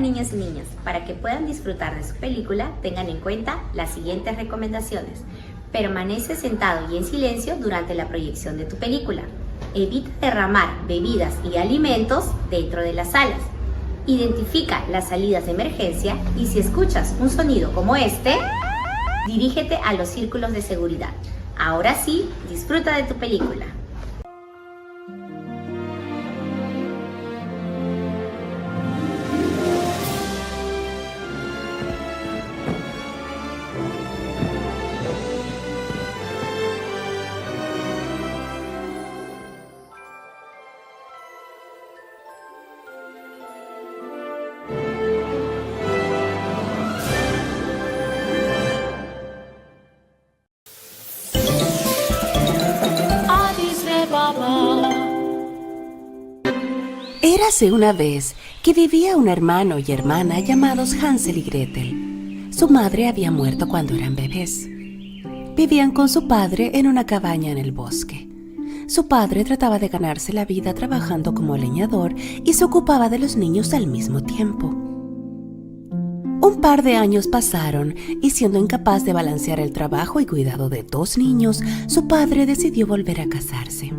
niños y niñas, para que puedan disfrutar de su película, tengan en cuenta las siguientes recomendaciones. Permanece sentado y en silencio durante la proyección de tu película. Evita derramar bebidas y alimentos dentro de las salas. Identifica las salidas de emergencia y si escuchas un sonido como este, dirígete a los círculos de seguridad. Ahora sí, disfruta de tu película. Érase una vez que vivía un hermano y hermana llamados Hansel y Gretel. Su madre había muerto cuando eran bebés. Vivían con su padre en una cabaña en el bosque. Su padre trataba de ganarse la vida trabajando como leñador y se ocupaba de los niños al mismo tiempo. Un par de años pasaron y siendo incapaz de balancear el trabajo y cuidado de 2 niños, su padre decidió volver a casarse.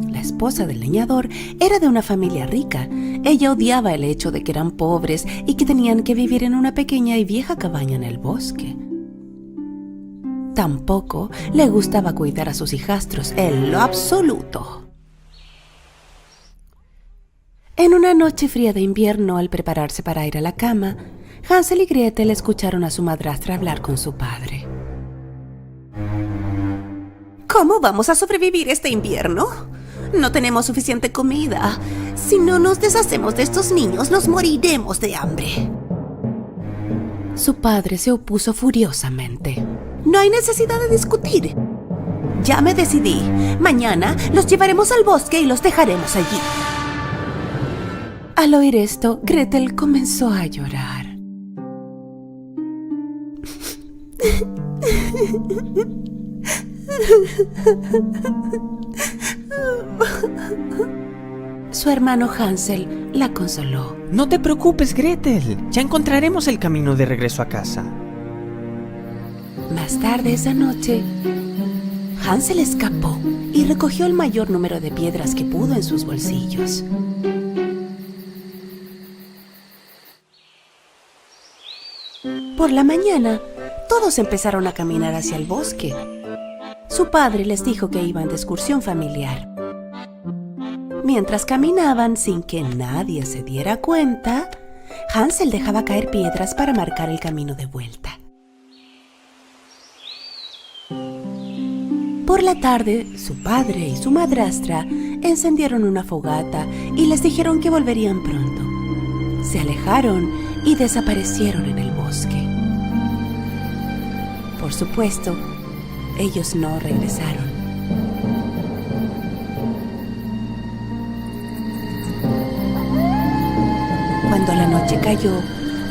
La esposa del leñador era de una familia rica. Ella odiaba el hecho de que eran pobres y que tenían que vivir en una pequeña y vieja cabaña en el bosque. Tampoco le gustaba cuidar a sus hijastros en lo absoluto. En una noche fría de invierno, al prepararse para ir a la cama, Hansel y Gretel escucharon a su madrastra hablar con su padre. ¿Cómo vamos a sobrevivir este invierno? No tenemos suficiente comida. Si no nos deshacemos de estos niños, nos moriremos de hambre. Su padre se opuso furiosamente. No hay necesidad de discutir. Ya me decidí. Mañana los llevaremos al bosque y los dejaremos allí. Al oír esto, Gretel comenzó a llorar. Su hermano Hansel la consoló. No te preocupes, Gretel. Ya encontraremos el camino de regreso a casa. Más tarde esa noche, Hansel escapó y recogió el mayor número de piedras que pudo en sus bolsillos. Por la mañana, todos empezaron a caminar hacia el bosque. Su padre les dijo que iban de excursión familiar. Mientras caminaban sin que nadie se diera cuenta, Hansel dejaba caer piedras para marcar el camino de vuelta. Por la tarde, su padre y su madrastra encendieron una fogata y les dijeron que volverían pronto. Se alejaron y desaparecieron en el bosque. Por supuesto, ellos no regresaron. Cuando la noche cayó,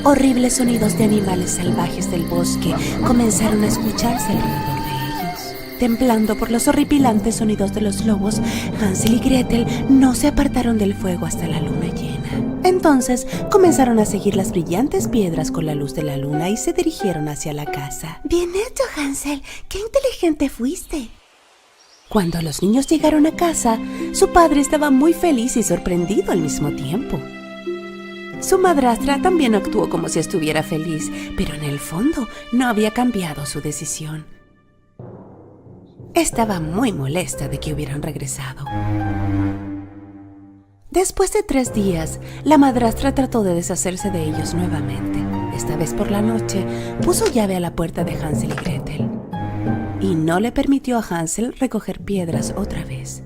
horribles sonidos de animales salvajes del bosque comenzaron a escucharse alrededor de ellos. Temblando por los horripilantes sonidos de los lobos, Hansel y Gretel no se apartaron del fuego hasta la luna llena. Entonces comenzaron a seguir las brillantes piedras con la luz de la luna y se dirigieron hacia la casa. ¡Bien hecho, Hansel! ¡Qué inteligente fuiste! Cuando los niños llegaron a casa, su padre estaba muy feliz y sorprendido al mismo tiempo. Su madrastra también actuó como si estuviera feliz, pero en el fondo no había cambiado su decisión. Estaba muy molesta de que hubieran regresado. Después de 3 días, la madrastra trató de deshacerse de ellos nuevamente. Esta vez por la noche, puso llave a la puerta de Hansel y Gretel y no le permitió a Hansel recoger piedras otra vez.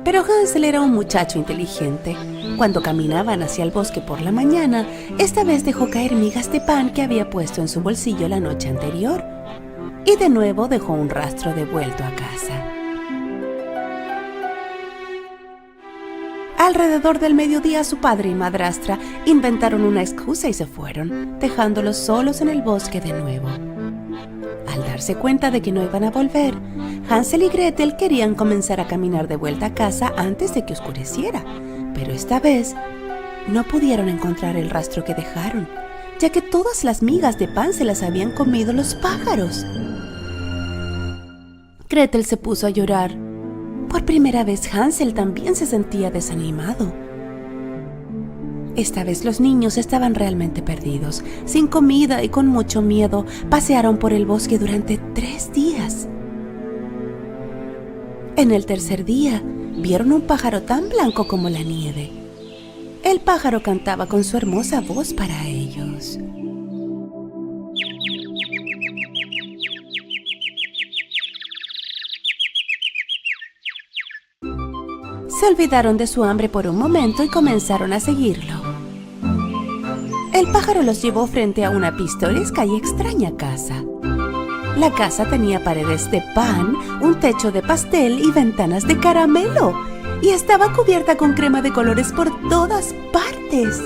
Pero Hansel era un muchacho inteligente. Cuando caminaban hacia el bosque por la mañana, esta vez dejó caer migas de pan que había puesto en su bolsillo la noche anterior y de nuevo dejó un rastro de vuelto a casa. Alrededor del mediodía, su padre y madrastra inventaron una excusa y se fueron, dejándolos solos en el bosque de nuevo. Al darse cuenta de que no iban a volver, Hansel y Gretel querían comenzar a caminar de vuelta a casa antes de que oscureciera, pero esta vez No pudieron encontrar el rastro que dejaron, ya que todas las migas de pan se las habían comido los pájaros. Gretel se puso a llorar. Por primera vez Hansel también se sentía desanimado. Esta vez los niños estaban realmente perdidos. Sin comida y con mucho miedo, pasearon por el bosque durante 3 días. En el tercer día, vieron un pájaro tan blanco como la nieve. El pájaro cantaba con su hermosa voz para ellos. Se olvidaron de su hambre por un momento y comenzaron a seguirlo. El pájaro los llevó frente a una pintoresca y extraña casa. La casa tenía paredes de pan, un techo de pastel y ventanas de caramelo, y estaba cubierta con crema de colores por todas partes.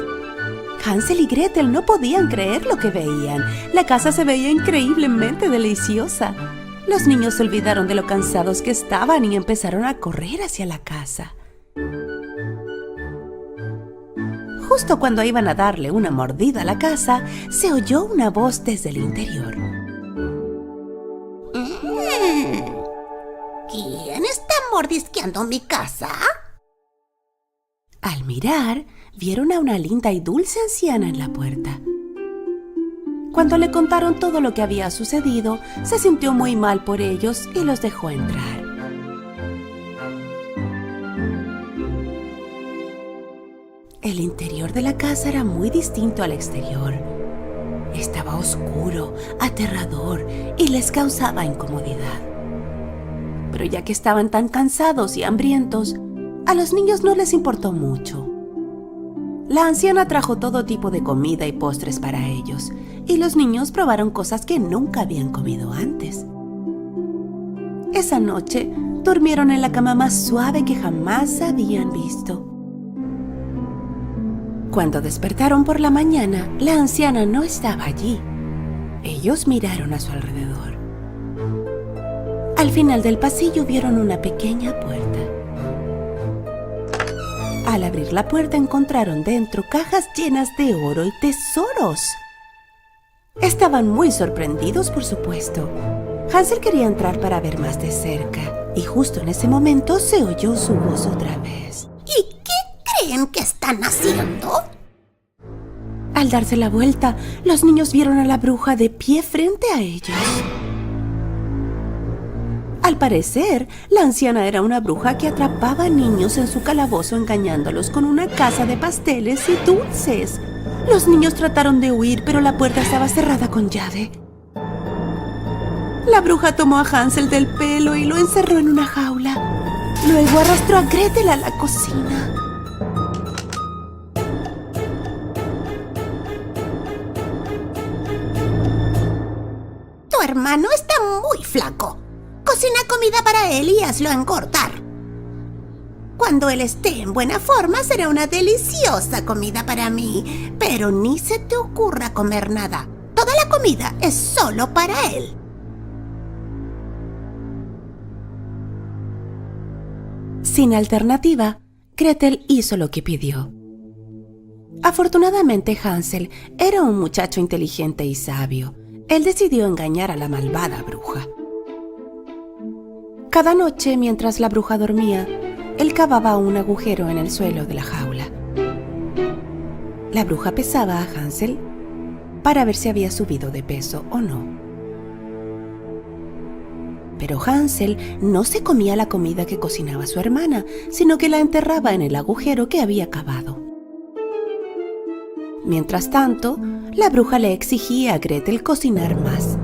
Hansel y Gretel no podían creer lo que veían. La casa se veía increíblemente deliciosa. Los niños se olvidaron de lo cansados que estaban y empezaron a correr hacia la casa. Justo cuando iban a darle una mordida a la casa, se oyó una voz desde el interior. ¿Quién está mordisqueando mi casa? Al mirar, vieron a una linda y dulce anciana en la puerta. Cuando le contaron todo lo que había sucedido, se sintió muy mal por ellos y los dejó entrar. El interior de la casa era muy distinto al exterior. Estaba oscuro, aterrador y les causaba incomodidad. Pero ya que estaban tan cansados y hambrientos, a los niños no les importó mucho. La anciana trajo todo tipo de comida y postres para ellos, y los niños probaron cosas que nunca habían comido antes. Esa noche durmieron en la cama más suave que jamás habían visto. Cuando despertaron por la mañana, la anciana no estaba allí. Ellos miraron a su alrededor. Al final del pasillo vieron una pequeña puerta. Al abrir la puerta encontraron dentro cajas llenas de oro y tesoros. Estaban muy sorprendidos, por supuesto. Hansel quería entrar para ver más de cerca, y justo en ese momento se oyó su voz otra vez. ¿Y qué creen que están haciendo? Al darse la vuelta, los niños vieron a la bruja de pie frente a ellos. Al parecer, la anciana era una bruja que atrapaba niños en su calabozo engañándolos con una caja de pasteles y dulces. Los niños trataron de huir, pero la puerta estaba cerrada con llave. La bruja tomó a Hansel del pelo y lo encerró en una jaula. Luego arrastró a Gretel a la cocina. Tu hermano está muy flaco. Cocina comida para él y hazlo engordar. Cuando él esté en buena forma será una deliciosa comida para mí, pero ni se te ocurra comer nada. Toda la comida es solo para él. Sin alternativa, Gretel hizo lo que pidió. Afortunadamente, Hansel era un muchacho inteligente y sabio. Él decidió engañar a la malvada bruja. Cada noche, mientras la bruja dormía, él cavaba un agujero en el suelo de la jaula. La bruja pesaba a Hansel para ver si había subido de peso o no. Pero Hansel no se comía la comida que cocinaba su hermana, sino que la enterraba en el agujero que había cavado. Mientras tanto, la bruja le exigía a Gretel cocinar más.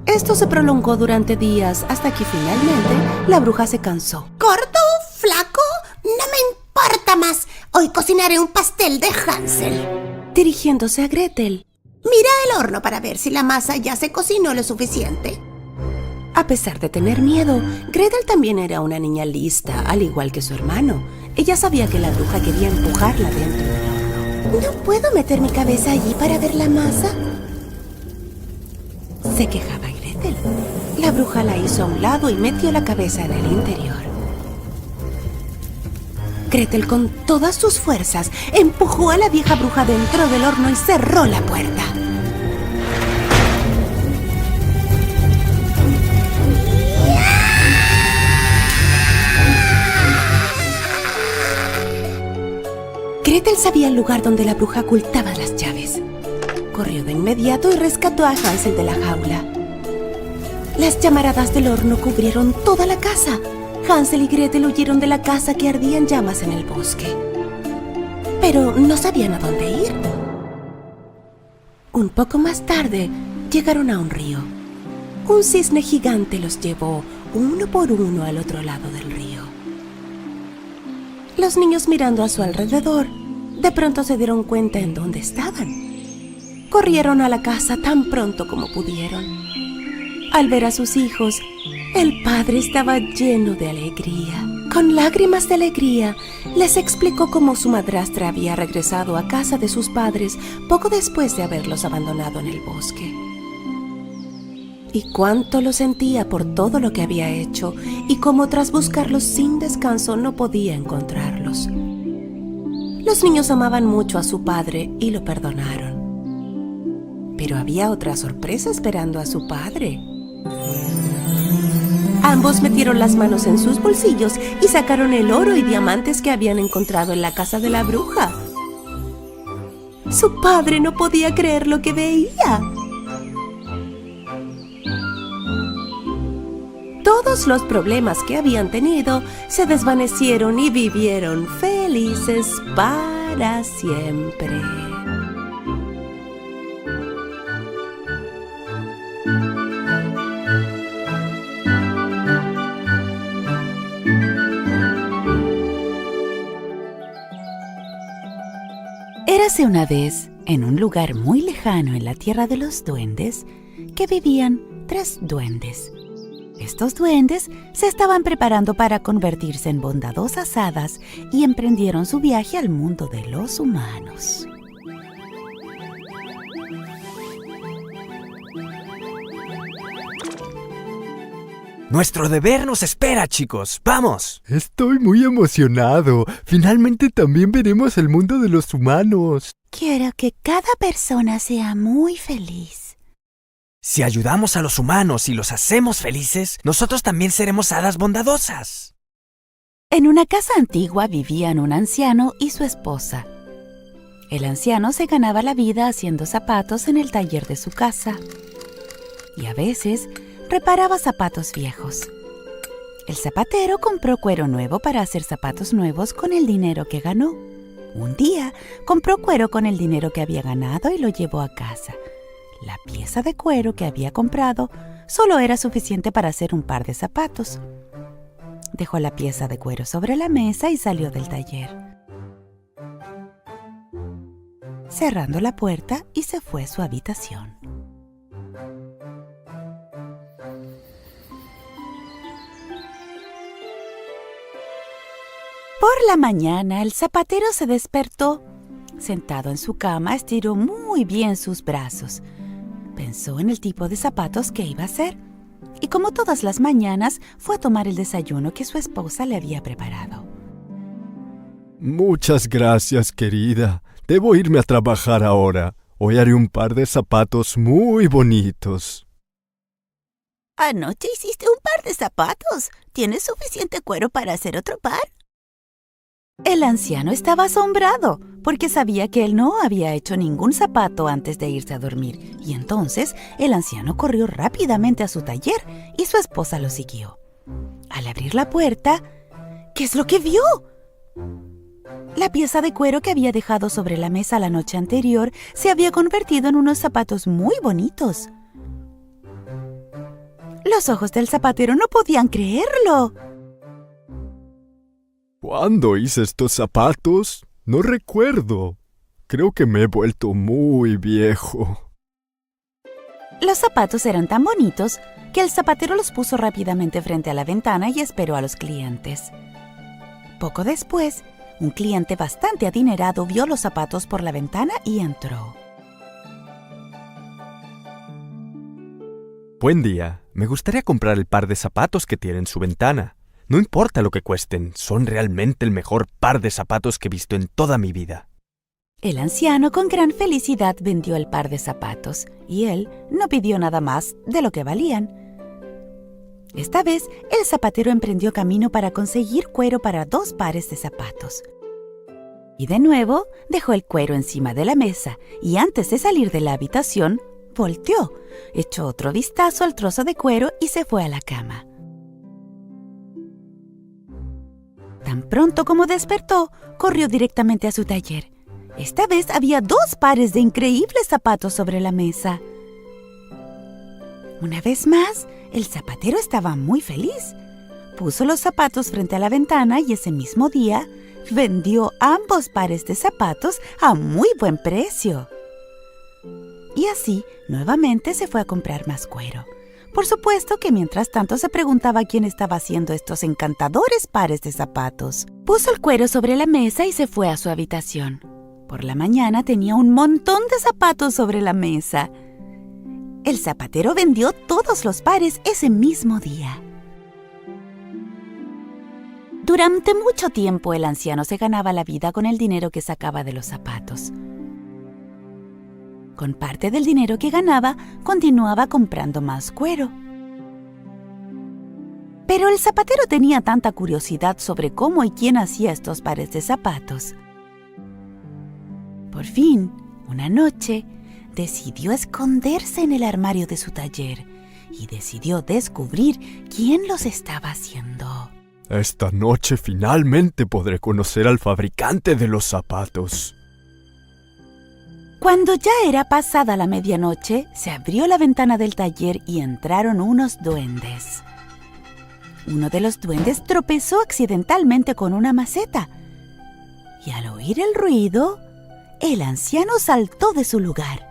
Esto se prolongó durante días hasta que finalmente la bruja se cansó. ¿Gordo? ¿Flaco? No me importa más. Hoy cocinaré un pastel de Hansel. Dirigiéndose a Gretel. Mira el horno para ver si la masa ya se cocinó lo suficiente. A pesar de tener miedo, Gretel también era una niña lista, al igual que su hermano. Ella sabía que la bruja quería empujarla dentro del horno. ¿No puedo meter mi cabeza allí para ver la masa? Se quejaba Gretel. La bruja la hizo a un lado y metió la cabeza en el interior. Gretel, con todas sus fuerzas, empujó a la vieja bruja dentro del horno y cerró la puerta. Gretel sabía el lugar donde la bruja ocultaba las llaves. Corrió de inmediato y rescató a Hansel de la jaula. Las llamaradas del horno cubrieron toda la casa. Hansel y Gretel huyeron de la casa que ardía en llamas en el bosque. Pero no sabían a dónde ir. Un poco más tarde, llegaron a un río. Un cisne gigante los llevó uno por uno al otro lado del río. Los niños, mirando a su alrededor, de pronto se dieron cuenta en dónde estaban. Corrieron a la casa tan pronto como pudieron. Al ver a sus hijos, el padre estaba lleno de alegría. Con lágrimas de alegría, les explicó cómo su madrastra había regresado a casa de sus padres poco después de haberlos abandonado en el bosque. Y cuánto lo sentía por todo lo que había hecho y cómo tras buscarlos sin descanso no podía encontrarlos. Los niños amaban mucho a su padre y lo perdonaron. Pero había otra sorpresa esperando a su padre. Ambos metieron las manos en sus bolsillos y sacaron el oro y diamantes que habían encontrado en la casa de la bruja. Su padre no podía creer lo que veía. Todos los problemas que habían tenido se desvanecieron y vivieron felices para siempre. Érase una vez, en un lugar muy lejano en la tierra de los duendes, que vivían 3 duendes. Estos duendes se estaban preparando para convertirse en bondadosas hadas y emprendieron su viaje al mundo de los humanos. Nuestro deber nos espera, chicos. ¡Vamos! Estoy muy emocionado. Finalmente también veremos el mundo de los humanos. Quiero que cada persona sea muy feliz. Si ayudamos a los humanos y los hacemos felices, nosotros también seremos hadas bondadosas. En una casa antigua vivían un anciano y su esposa. El anciano se ganaba la vida haciendo zapatos en el taller de su casa. Y a veces reparaba zapatos viejos. El zapatero compró cuero nuevo para hacer zapatos nuevos con el dinero que ganó. Un día compró cuero con el dinero que había ganado y lo llevó a casa. La pieza de cuero que había comprado solo era suficiente para hacer un par de zapatos. Dejó la pieza de cuero sobre la mesa y salió del taller, cerrando la puerta, y se fue a su habitación. Por la mañana, el zapatero se despertó. Sentado en su cama, estiró muy bien sus brazos. Pensó en el tipo de zapatos que iba a hacer. Y como todas las mañanas, fue a tomar el desayuno que su esposa le había preparado. Muchas gracias, querida. Debo irme a trabajar ahora. Hoy haré un par de zapatos muy bonitos. Anoche hiciste un par de zapatos. ¿Tienes suficiente cuero para hacer otro par? El anciano estaba asombrado, porque sabía que él no había hecho ningún zapato antes de irse a dormir, y entonces el anciano corrió rápidamente a su taller y su esposa lo siguió. Al abrir la puerta, ¿qué es lo que vio? La pieza de cuero que había dejado sobre la mesa la noche anterior se había convertido en unos zapatos muy bonitos. Los ojos del zapatero no podían creerlo. ¿Cuándo hice estos zapatos? No recuerdo. Creo que me he vuelto muy viejo. Los zapatos eran tan bonitos que el zapatero los puso rápidamente frente a la ventana y esperó a los clientes. Poco después, un cliente bastante adinerado vio los zapatos por la ventana y entró. Buen día. Me gustaría comprar el par de zapatos que tiene en su ventana. No importa lo que cuesten, son realmente el mejor par de zapatos que he visto en toda mi vida. El anciano con gran felicidad vendió el par de zapatos y él no pidió nada más de lo que valían. Esta vez, el zapatero emprendió camino para conseguir cuero para 2 pares de zapatos. Y de nuevo, dejó el cuero encima de la mesa y antes de salir de la habitación, volteó, echó otro vistazo al trozo de cuero y se fue a la cama. Tan pronto como despertó, corrió directamente a su taller. Esta vez había 2 pares de increíbles zapatos sobre la mesa. Una vez más, el zapatero estaba muy feliz. Puso los zapatos frente a la ventana y ese mismo día vendió ambos pares de zapatos a muy buen precio. Y así, nuevamente se fue a comprar más cuero. Por supuesto que mientras tanto se preguntaba quién estaba haciendo estos encantadores pares de zapatos. Puso el cuero sobre la mesa y se fue a su habitación. Por la mañana tenía un montón de zapatos sobre la mesa. El zapatero vendió todos los pares ese mismo día. Durante mucho tiempo el anciano se ganaba la vida con el dinero que sacaba de los zapatos. Con parte del dinero que ganaba, continuaba comprando más cuero. Pero el zapatero tenía tanta curiosidad sobre cómo y quién hacía estos pares de zapatos. Por fin, una noche, decidió esconderse en el armario de su taller y decidió descubrir quién los estaba haciendo. Esta noche finalmente podré conocer al fabricante de los zapatos. Cuando ya era pasada la medianoche, se abrió la ventana del taller y entraron unos duendes. Uno de los duendes tropezó accidentalmente con una maceta y al oír el ruido, el anciano saltó de su lugar.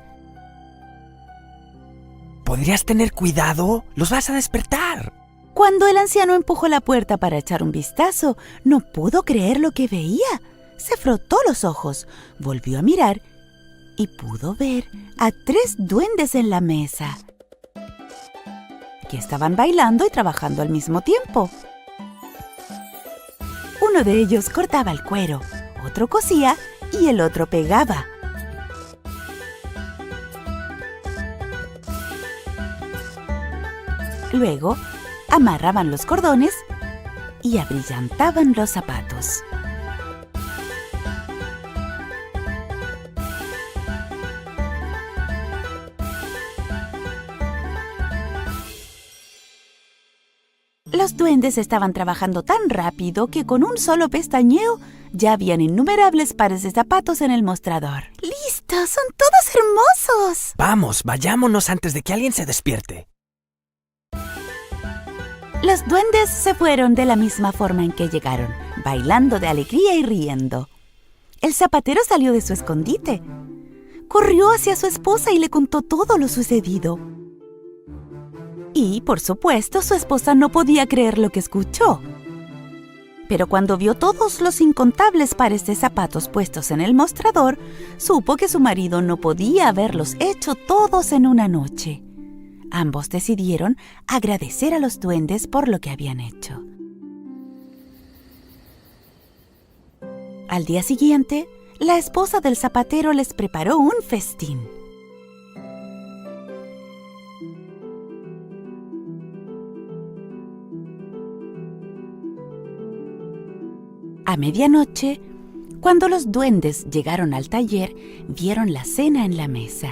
¿Podrías tener cuidado? ¡Los vas a despertar! Cuando el anciano empujó la puerta para echar un vistazo, no pudo creer lo que veía. Se frotó los ojos, volvió a mirar y pudo ver a 3 duendes en la mesa, que estaban bailando y trabajando al mismo tiempo. Uno de ellos cortaba el cuero, otro cosía y el otro pegaba. Luego, amarraban los cordones y abrillantaban los zapatos. Los duendes estaban trabajando tan rápido que con un solo pestañeo ya habían innumerables pares de zapatos en el mostrador. ¡Listos! ¡Son todos hermosos! Vamos, vayámonos antes de que alguien se despierte. Los duendes se fueron de la misma forma en que llegaron, bailando de alegría y riendo. El zapatero salió de su escondite. Corrió hacia su esposa y le contó todo lo sucedido. Y, por supuesto, su esposa no podía creer lo que escuchó. Pero cuando vio todos los incontables pares de zapatos puestos en el mostrador, supo que su marido no podía haberlos hecho todos en una noche. Ambos decidieron agradecer a los duendes por lo que habían hecho. Al día siguiente, la esposa del zapatero les preparó un festín. A medianoche, cuando los duendes llegaron al taller, vieron la cena en la mesa.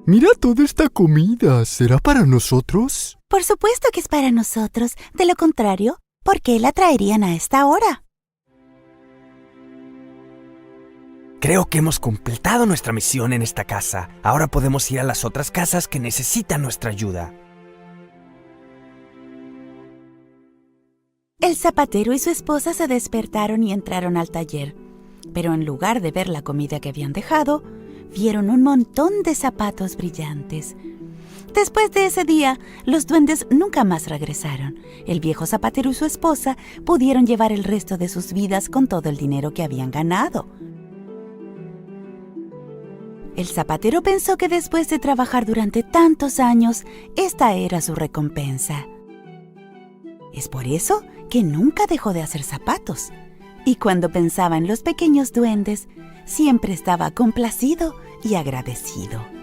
Mira toda esta comida. ¿Será para nosotros? Por supuesto que es para nosotros. De lo contrario, ¿por qué la traerían a esta hora? Creo que hemos completado nuestra misión en esta casa. Ahora podemos ir a las otras casas que necesitan nuestra ayuda. El zapatero y su esposa se despertaron y entraron al taller, pero en lugar de ver la comida que habían dejado, vieron un montón de zapatos brillantes. Después de ese día, los duendes nunca más regresaron. El viejo zapatero y su esposa pudieron llevar el resto de sus vidas con todo el dinero que habían ganado. El zapatero pensó que después de trabajar durante tantos años, esta era su recompensa. Es por eso que nunca dejó de hacer zapatos. Y cuando pensaba en los pequeños duendes, siempre estaba complacido y agradecido.